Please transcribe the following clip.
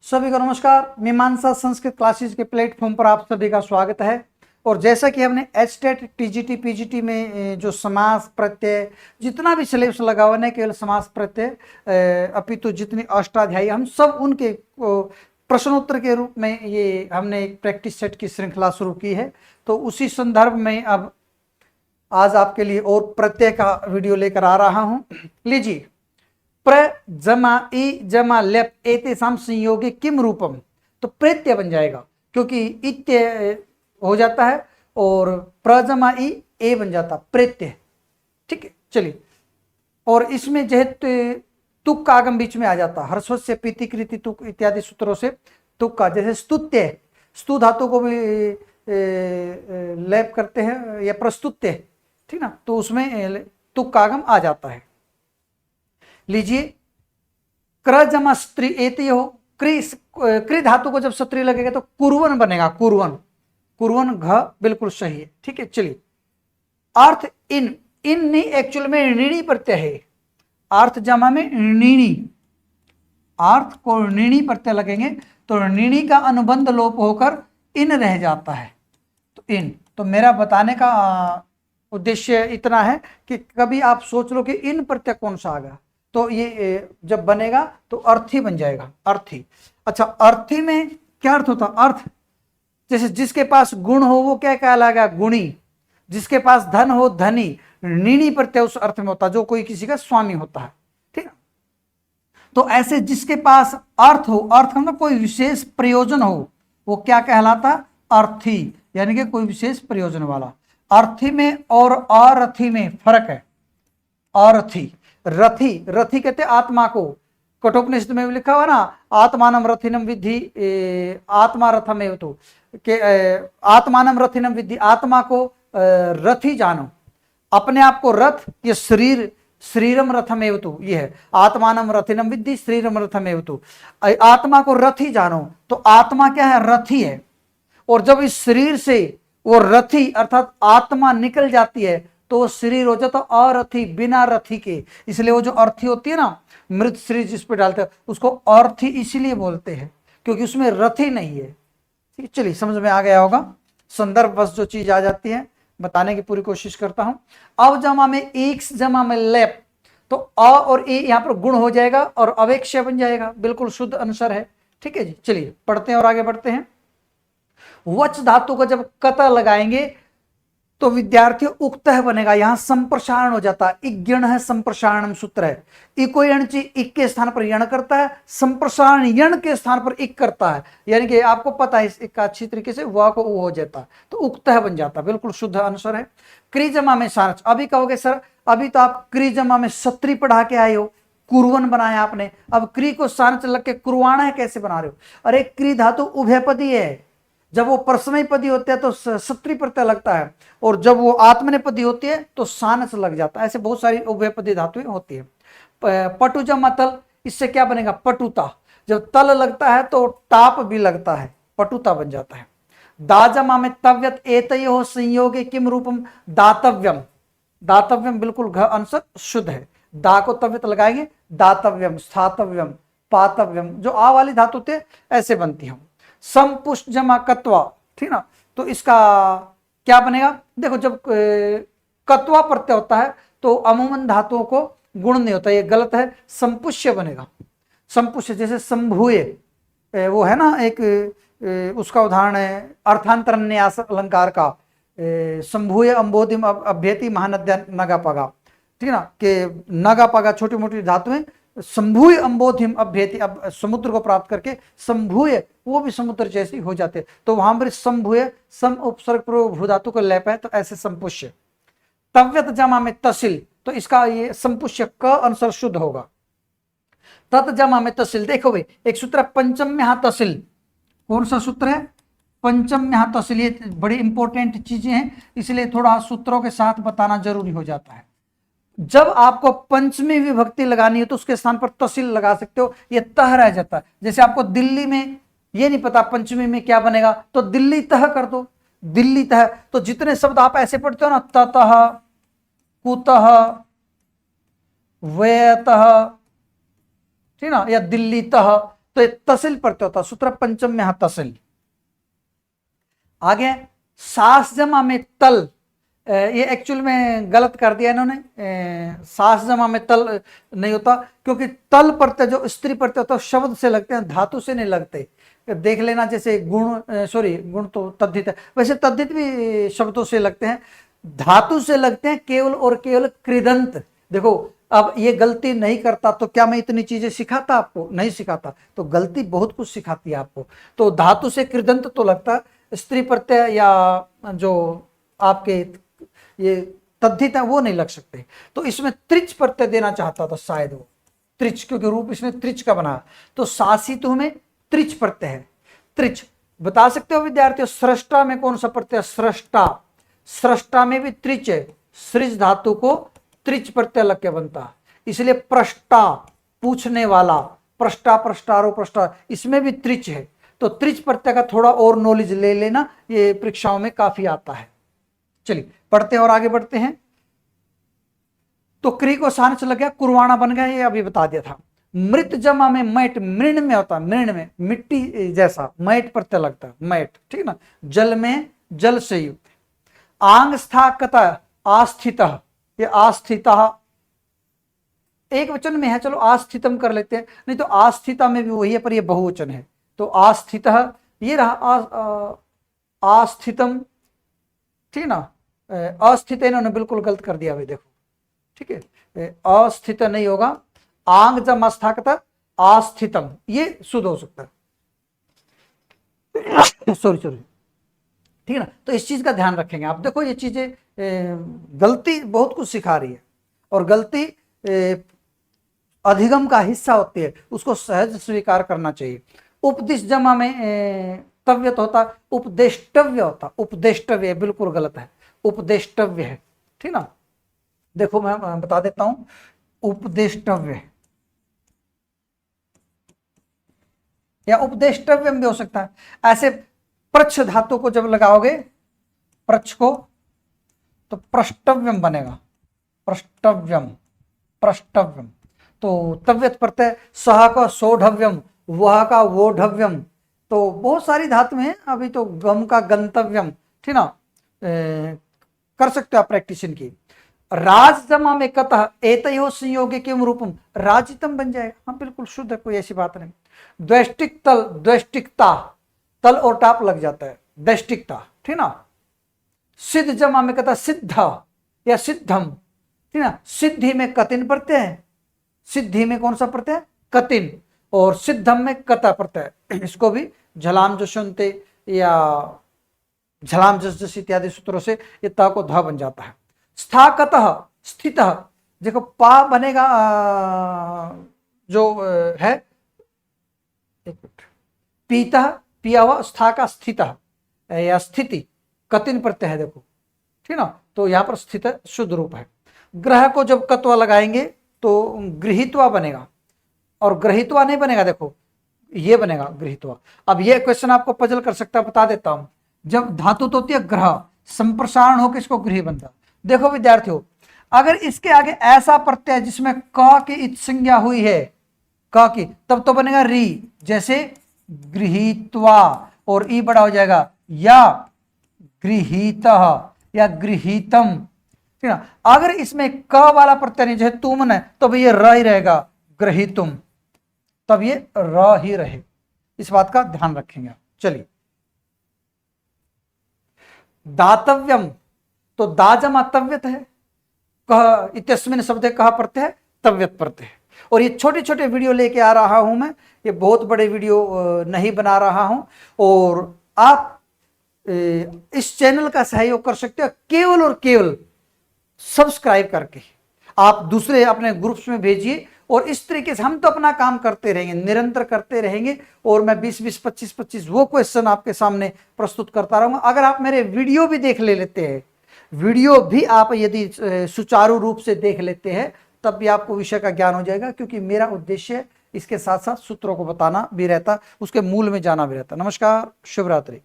सभी को नमस्कार। मीमांसा संस्कृत क्लासेस के प्लेटफॉर्म पर आप सभी का स्वागत है। और जैसा कि हमने एचटेट टीजीटी पीजीटी में जो समास प्रत्यय जितना भी सिलेबस लगा हुआ, नहीं केवल समास प्रत्यय अपितु जितनी अष्टाध्यायी, हम सब उनके प्रश्नोत्तर के रूप में ये हमने एक प्रैक्टिस सेट की श्रृंखला शुरू की है। तो उसी संदर्भ में अब आज आपके लिए और प्रत्यय का वीडियो लेकर आ रहा हूं। लीजिए, प्र जमा ई जमा लेप एतेषाम संयोगे किम रूपम, तो प्रत्यय बन जाएगा क्योंकि इत्य हो जाता है और प्रजमा ई ए बन जाता प्रत्यय। ठीक है, चलिए। और इसमें जेहेतु तुक का आगम बीच में आ जाता, हर्षस्य पीति कृति तुक इत्यादि सूत्रों से तुक का, जैसे स्तुत्य, स्तु धातु को भी लेप करते हैं या प्रस्तुत्य, ठीक ना, तो उसमें तुक का आगम आ जाता है। लीजिए, क्र जमा स्त्री एति हो, क्री धातु को जब सत्री लगेगा तो कुर्वन बनेगा, कुर्वन, कुर्वन घ बिल्कुल सही है। ठीक है, चलिए। अर्थ इन, इन नहीं एक्चुअल में ऋणी प्रत्यय है। अर्थ जमा में ऋणी, अर्थ को ऋणी प्रत्यय लगेंगे तो ऋणी का अनुबंध लोप होकर इन रह जाता है, तो इन। तो मेरा बताने का उद्देश्य इतना है कि कभी आप सोच लो कि इन प्रत्यय कौन सा आ गया, तो ये जब बनेगा तो अर्थी बन जाएगा, अर्थी। अच्छा, अर्थी में क्या अर्थ होता? अर्थ जैसे जिसके पास गुण हो वो क्या कहलाएगा? गुणी। जिसके पास धन हो धनी। ऋणी प्रत्यय उस अर्थ में होता जो कोई किसी का स्वामी होता है, ठीक है। तो ऐसे जिसके पास अर्थ हो, अर्थ का मतलब कोई विशेष प्रयोजन हो, वो क्या कहलाता? अर्थी, यानी कि कोई विशेष प्रयोजन वाला। अर्थी में और अरथी में फर्क है। अरथी, रथी, रथी कहते आत्मा को, कठोपनिषद में लिखा हुआ ना, आत्मानम रथिनम विद्धि आत्मा रथमेव, तो के आत्मानम रथिनम विद्धि, आत्मा को रथी जानो, अपने आप को रथ, ये शरीर, शरीरम रथमेव तो, ये है आत्मानम रथिनम विद्धि शरीरम रथमेव तो, आत्मा को रथी जानो। तो आत्मा क्या है? रथी है। और जब इस शरीर से वो रथी अर्थात आत्मा निकल जाती है तो वो शरीर हो जाता अरथी, बिना रथी के। इसलिए वो जो अर्थी होती है ना, मृत शरीर जिस पे डालते हैं उसको अर्थी इसलिए बोलते हैं क्योंकि उसमें रथी नहीं है। ठीक है, चलिए, समझ में आ गया होगा। संदर्भ बस जो चीज आ जाती है बताने की पूरी कोशिश करता हूं। अव जमा में एक जमा में लेप, तो अ और ए यहां पर गुण हो जाएगा और अवेक्ष्य बन जाएगा, बिल्कुल शुद्ध अनुसार है। ठीक है जी, चलिए पढ़ते हैं और आगे बढ़ते हैं। वच धातु को जब कत लगाएंगे तो विद्यार्थी उक्तः बनेगा, यहां संप्रसारण हो जाता है। इग्यण है, संप्रसारणम सूत्र है। इको यण ची इक के स्थान पर यण करता है, संप्रसारण यण के स्थान पर इक करता है, यानी कि आपको पता है इसका अच्छी तरीके से व को उ हो जाता है, तो उक्तः बन जाता है, बिल्कुल शुद्ध आंसर है। क्रिजमा में सारच, अभी कहोगे सर अभी तो आप क्रिजमा में सत्री पढ़ा के आए हो, कुरवन बनाया आपने, अब क्री को सारच लग के कुरवाणा है कैसे बना रहे हो? अरे क्री धातु उभयपदी है, जब वो परसमय पदी होते हैं तो सत्री प्रत्यय लगता है, और जब वो आत्मनेपदी होती है तो सानस लग जाता है। ऐसे बहुत सारी उभयपदी धातुएं होती है। पटुजम तल, इससे क्या बनेगा? पटुता। जब तल लगता है तो टाप भी लगता है, पटुता बन जाता है। दाजमा में तव्यत एतयो संयोगे किम रूपम, दातव्यम, दातव्यम बिल्कुल घ आंसर शुद्ध है। दा को तव्यत लगाएंगे, दातव्यम, स्थातव्यम, पातव्यम, जो आ वाली धातु थे ऐसे बनती है। संपुष्ट जमा कत्वा, ठीक ना, तो इसका क्या बनेगा? देखो, जब कत्वा प्रत्यय होता है तो अमूमन धातुओं को गुण नहीं होता, ये गलत है, संपुष्य बनेगा। संपुष्य जैसे संभूय, वो है ना एक उसका उदाहरण है अर्थांतर न्यास अलंकार का, संभूय अंबोधिम अभ्यति महानद्या नगापगा, ठीक ना, कि नगापगा छोटी मोटी धातुएं संभूय अंबोधिम अभ्यति, अब समुद्र को प्राप्त करके संभूय, वो भी समुद्र जैसी हो जाते, तो वहां पर संभूय सम उपसर्ग पूर्व भू धातु का लेप है, तो ऐसे संपुष्य। तव्यत जमा में तसिल, तो इसका ये संपुष्य क अनुसार शुद्ध होगा। तत् जमा में तसिल, देखो भाई एक सूत्र पंचम में यहां तसिल, कौन सा सूत्र है? पंचम में यहां तसिल, ये बड़ी इंपॉर्टेंट चीजें हैं इसलिए थोड़ा सूत्रों के साथ बताना जरूरी हो जाता है। जब आपको पंचमी विभक्ति लगानी है तो उसके स्थान पर तहसील लगा सकते हो, ये तह रह जाता है। जैसे आपको दिल्ली में ये नहीं पता पंचमी में क्या बनेगा, तो दिल्ली तह कर दो, दिल्ली तह। तो जितने शब्द आप ऐसे पढ़ते हो ना, ततः, कुतः, वयतः, ठीक ना, या दिल्ली तह, तो ये तसिल प्रत्यय होता है, सूत्र पंचम में यहां तसिल। आगे सास जमा में तल, ये एक्चुअल में गलत कर दिया इन्होंने, सास जमा में तल नहीं होता, क्योंकि तल प्रत्यय जो स्त्री प्रत्यय होता है शब्द से लगते हैं, धातु से नहीं लगते। देख लेना, जैसे गुण, सॉरी गुण तो तद्धित है, वैसे तद्धित भी शब्दों से लगते हैं, धातु से लगते हैं केवल और केवल कृदंत। देखो अब ये गलती नहीं करता तो क्या मैं इतनी चीजें सिखाता आपको? नहीं सिखाता। तो गलती बहुत कुछ सिखाती है आपको। तो धातु से कृदंत तो लगता, स्त्री प्रत्यय या जो आपके ये तद्धित है वो नहीं लग सकते। तो इसमें त्रिच प्रत्यय देना चाहता था शायद वो, त्रिच, क्योंकि रूप इसने त्रिच का बना। तो सासितु में त्रिच प्रत्यय है। त्रिच बता सकते हो विद्यार्थियों, सृष्टा में कौन सा प्रत्यय? सृष्टा, सृष्टा में भी त्रिच है, सृज धातु को त्रिच प्रत्यय लग के बनता, इसलिए प्रष्टा पूछने वाला, प्रष्टा प्रष्टारो प्रष्टा, इसमें भी त्रिच है। तो त्रिच प्रत्यय का थोड़ा और नॉलेज ले लेना, ये परीक्षाओं में काफी आता है। चलिए पढ़ते हैं और आगे बढ़ते हैं। तो क्री को सानच लग गया, कुरवाणा बन गया, ये अभी बता दिया था। मृत जमा में मैट, मृण में होता है, मृण में मिट्टी जैसा, मैट प्रत्यय लगता है, मैट, ठीक ना। जल में जल से युक्त। आंग स्थाकत आस्थित, ये आस्थित एक वचन में है, चलो आस्थितम कर लेते हैं, नहीं तो आस्थिता में भी वही है पर ये बहुवचन है। तो आस्थित ये रहा, आस्थितम, ठीक ना। अस्थित इन्होंने बिल्कुल गलत कर दिया भाई, देखो, ठीक है, अस्थित नहीं होगा, आंग जम स्थाकत आस्थितम, ये शुद्ध हो सकता है। सॉरी, ठीक है ना। तो इस चीज का ध्यान रखेंगे आप। देखो ये चीजें गलती बहुत कुछ सिखा रही है, और गलती अधिगम का हिस्सा होती है, उसको सहज स्वीकार करना चाहिए। उपदिश जमा में तव्यत होता, उपदेष्टव्य होता, उपदेष्टव्य बिल्कुल गलत है, उपदेष्टव्य है, ठीक ना। देखो मैं बता देता हूं, उपदेष्टव्य या उपदेष्टव्यम भी हो सकता है। ऐसे प्रच्छ धातु को जब लगाओगे, प्रच्छ को, तो प्रष्टव्यम बनेगा, प्रष्टव्यम, प्रष्टव्यम। तो तव्यत प्रत्यय, सह का सोढ़व्यम, वह का वोढ़व्यम। तो बहुत सारी धातु हैं, अभी तो गम का गंतव्यम, ठीक ना। कर सकते हो आप प्रैक्टिस इनकी। राज जमा में कतः एतयो संयोगे किम रूपम, राजितम बन जाएगा। हाँ बिल्कुल शुद्ध है, कोई ऐसी बात नहीं। द्वैष्टिक तल, द्वैष्टिकता, तल और टाप लग जाता है, द्वैष्टिकता, ठीक ना। सिद्ध जमा में कतः सिद्ध या सिद्धम, ठीक ना। सिद्धि में कतिन प्रत्यय है, सिद्धि में कौन सा प्रत्यय? कतिन। और सिद्धम में कता प्रत्यय, इसको भी झलाम जशंते या झलाम जस जस इत्यादि सूत्रों से ये ता को धा बन जाता है। स्थाकतः, स्थित, देखो पा बनेगा जो है, एक मिनट, पीता, पिया हुआ, स्था का स्थित या स्थिति, कतिन प्रत्यय है, देखो, ठीक ना। तो यहां पर स्थित शुद्ध रूप है। ग्रह को जब कत्वा लगाएंगे तो गृहीत्वा बनेगा, और ग्रहित्वा नहीं बनेगा, देखो ये बनेगा गृहीत्वा। अब ये क्वेश्चन आपको पजल कर सकता है, बता देता हूं। जब धातु तो होती है ग्रह, संप्रसारण होकर इसको गृह बनता। देखो विद्यार्थियों, अगर इसके आगे ऐसा प्रत्यय जिसमें क की इत संज्ञा हुई है, क की, तब तो बनेगा री, जैसे गृहीत्वा, और ई बड़ा हो जाएगा या गृहीतः या गृहीतम, ठीक है। अगर इसमें क वाला प्रत्यय नहीं, जैसे तुम ने, तो भाई ये र ही रहेगा, गृहीतुम, तब ये र ही रहे। इस बात का ध्यान रखेंगे। चलिए, दातव्यम, तो दाजमा तव्यत है, कह इत्यस्मिन शब्द कहा प्रत्यय है, तव्यत प्रत्यय है। और ये छोटे छोटे वीडियो लेके आ रहा हूं मैं, ये बहुत बड़े वीडियो नहीं बना रहा हूं। और आप इस चैनल का सहयोग कर सकते हो केवल और केवल सब्सक्राइब करके। आप दूसरे अपने ग्रुप्स में भेजिए, और इस तरीके से हम तो अपना काम करते रहेंगे, निरंतर करते रहेंगे, और मैं 20-20, 25-25 वो क्वेश्चन आपके सामने प्रस्तुत करता रहूंगा। अगर आप मेरे वीडियो भी देख लेते हैं, वीडियो भी आप यदि सुचारू रूप से देख लेते हैं, तब भी आपको विषय का ज्ञान हो जाएगा, क्योंकि मेरा उद्देश्य इसके साथ साथ सूत्रों को बताना भी रहता, उसके मूल में जाना भी रहता। नमस्कार, शुभ रात्रि।